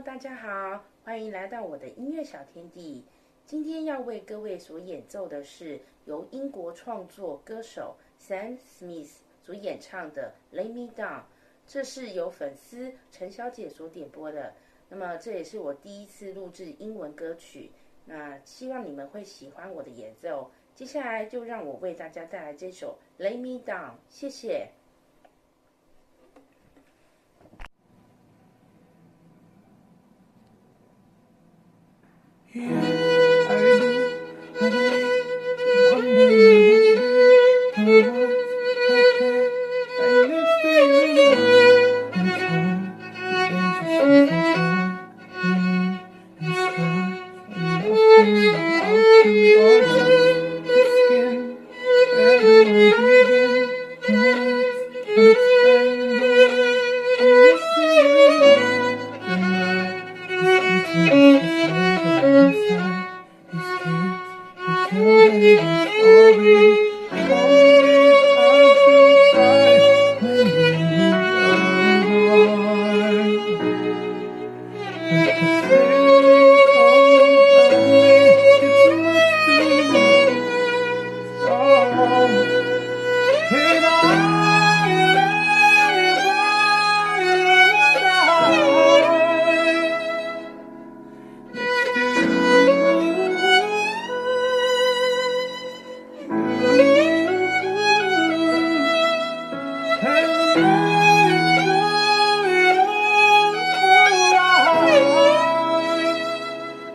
大家好，欢迎来到我的音乐小天地。今天要为各位所演奏的是由英国创作歌手 Sam Smith 所演唱的《Lay Me Down》，这是由粉丝陈小姐所点播的。那么这也是我第一次录制英文歌曲，那希望你们会喜欢我的演奏。接下来就让我为大家带来这首《Lay Me Down》，谢谢。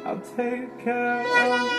I'll take care of